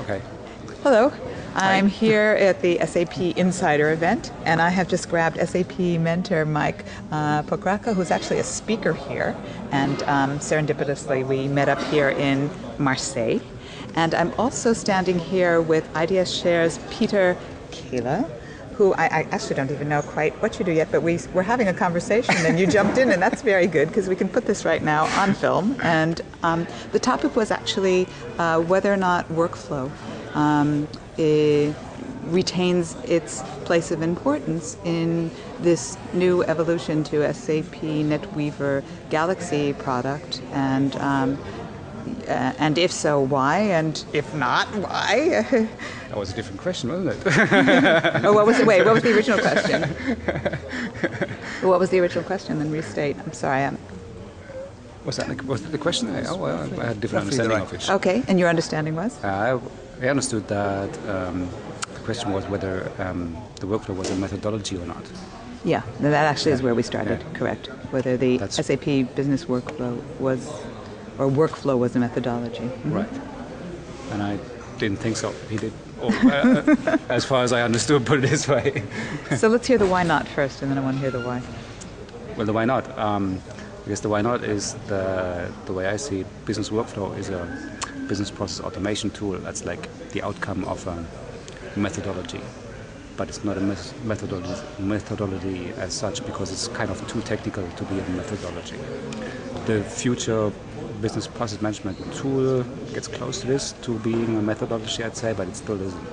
Okay. Hello, I'm here at the SAP Insider event, and I have just grabbed SAP mentor Mike Pokraka, who's actually a speaker here, and serendipitously we met up here in Marseille. And I'm also standing here with IDS Scheer's Peter Keller, who I actually don't even know quite what you do yet, but we're having a conversation and you jumped in, and that's very good because we can put this right now on film. And the topic was actually whether or not workflow retains its place of importance in this new evolution to SAP NetWeaver Galaxy product, and if so, why? And if not, why? That was a different question, wasn't it? Oh, what was the original question? What was the original question? Then restate. I'm sorry. Was that the question? Oh, well, I had a different understanding of it. Okay, and your understanding was? I understood that the question was whether the workflow was a methodology or not. Yeah, that actually is where we started, correct. Whether the SAP business workflow was a methodology. Mm-hmm. Right. And I didn't think so. He did. As far as I understood, put it this way. So let's hear the why not first, and then I want to hear the why. Well, the why not. I guess the why not is the way I see it, business workflow is a business process automation tool. That's like the outcome of a methodology. But it's not a methodology as such, because it's kind of too technical to be a methodology. The future business process management tool gets close to this, to being a methodology, I'd say, but it still isn't.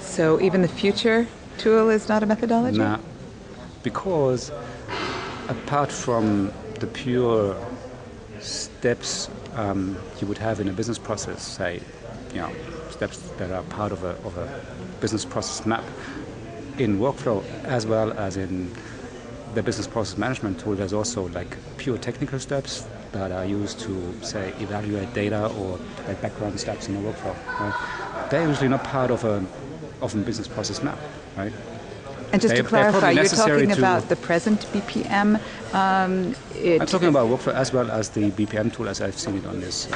So even the future tool is not a methodology? Nah, because apart from the pure steps you would have in a business process, say, steps that are part of a business process map, in workflow as well as in the business process management tool, there's also like pure technical steps that are used to, say, evaluate data, or like background steps in the workflow. Right? They're usually not part of a business process map, right? And just to clarify, you're talking about the present BPM? I'm talking about workflow as well as the BPM tool as I've seen it on this.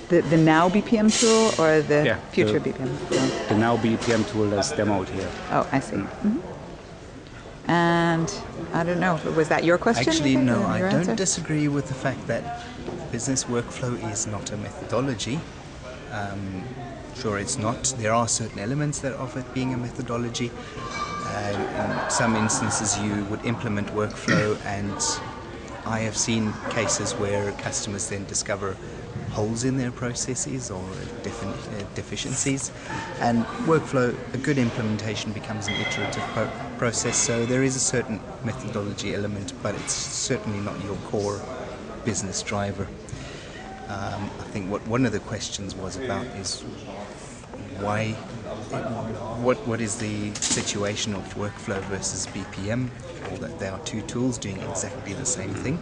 The now BPM tool or the future BPM tool? The now BPM tool that's demoed here. Oh, I see. Mm-hmm. And I don't know, was that your question? Actually, no, I don't disagree with the fact that business workflow is not a methodology. Sure, it's not. There are certain elements that of it being a methodology. In some instances, you would implement workflow, and I have seen cases where customers then discover holes in their processes or deficiencies, and workflow, a good implementation becomes an iterative process, so there is a certain methodology element, but it's certainly not your core business driver. I think what one of the questions was about is what is the situation of workflow versus BPM, or that there are two tools doing exactly the same thing.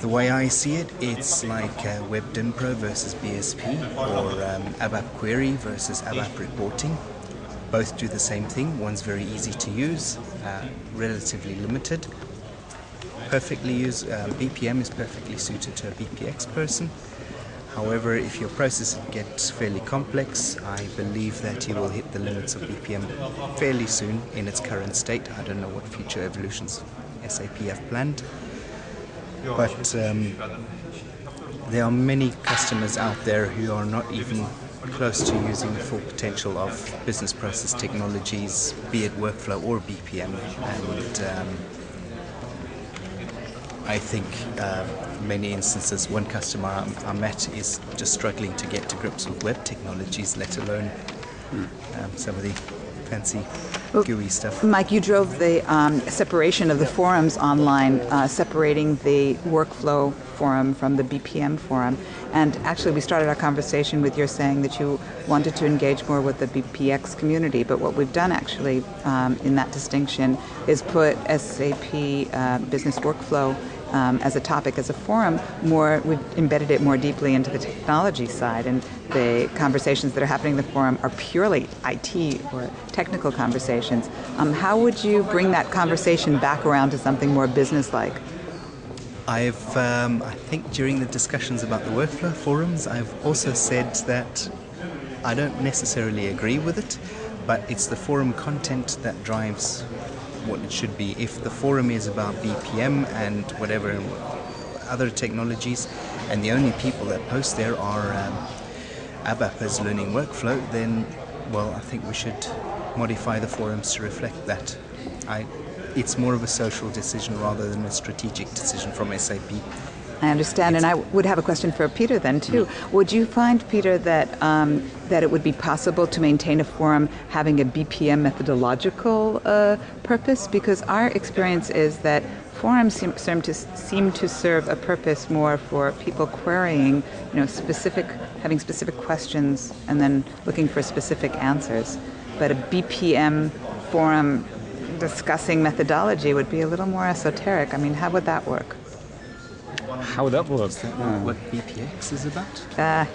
The way I see it, it's like WebDynPro versus BSP, or ABAP Query versus ABAP Reporting. Both do the same thing. One's very easy to use, relatively limited. BPM is perfectly suited to a BPX person. However, if your process gets fairly complex, I believe that you will hit the limits of BPM fairly soon in its current state. I don't know what future evolutions SAP have planned. But there are many customers out there who are not even close to using the full potential of business process technologies, be it workflow or BPM. And I think many instances, one customer I met is just struggling to get to grips with web technologies, let alone some of the fancy GUI stuff. Mike, you drove the separation of the forums online, separating the workflow forum from the BPM forum. And actually we started our conversation with your saying that you wanted to engage more with the BPX community, but what we've done actually in that distinction is put SAP business workflow as a topic, as a forum, we've embedded it more deeply into the technology side, and the conversations that are happening in the forum are purely IT or technical conversations. How would you bring that conversation back around to something more business-like? I think during the discussions about the workflow forums, I've also said that I don't necessarily agree with it, but it's the forum content that drives what it should be. If the forum is about BPM and whatever other technologies, and the only people that post there are ABAP as learning workflow, then, well, I think we should modify the forums to reflect that. It's more of a social decision rather than a strategic decision from SAP. I understand, and I would have a question for Peter then too. Would you find, Peter, that that it would be possible to maintain a forum having a BPM methodological purpose? Because our experience is that forums seem to serve a purpose more for people querying, having specific questions and then looking for specific answers. But a BPM forum discussing methodology would be a little more esoteric. I mean, how would that work? How would that work? Is that what BPX is about? I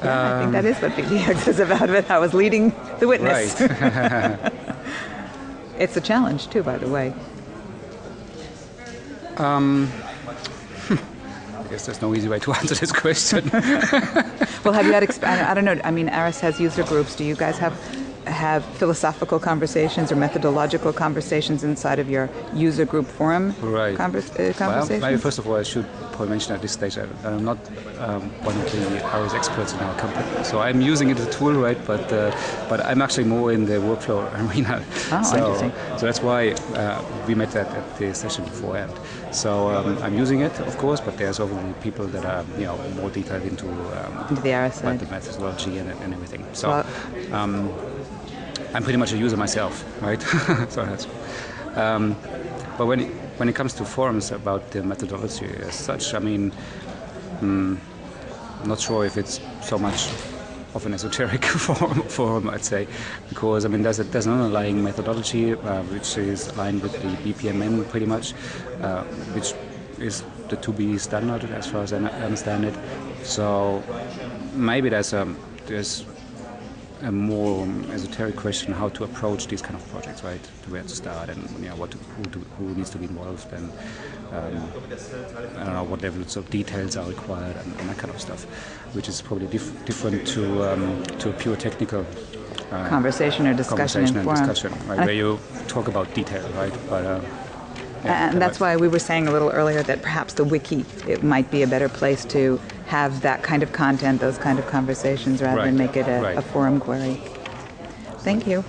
think that is what BPX is about, but I was leading the witness. Right. It's a challenge too, by the way. I guess there's no easy way to answer this question. Well, have you had, I don't know, I mean, ARIS has user groups. Do you guys have philosophical conversations or methodological conversations inside of your user group forum conversations? Well, maybe first of all, I should probably mention at this stage that I'm not one of the ARIS experts in our company. So I'm using it as a tool, right? But I'm actually more in the workflow arena. Oh, interesting. So that's why we met at the session beforehand. So I'm using it, of course, but there's obviously people that are more detailed into the ARIS side, the methodology and everything. So. I'm pretty much a user myself, right? So that's, but when it comes to forums about the methodology as such, I mean, I'm not sure if it's so much of an esoteric forum, I'd say, because I mean there's an underlying methodology which is aligned with the BPMN pretty much, which is the 2B standard as far as I understand it. So maybe there's a more esoteric question how to approach these kind of projects, right? Where to start and who needs to be involved and I don't know what levels of details are required and that kind of stuff, which is probably different to a pure technical conversation or discussion in forum. Right? Where you talk about detail, right? But and that's why we were saying a little earlier that perhaps the wiki, it might be a better place to have that kind of content, those kind of conversations, rather than make it a forum query. Thank you.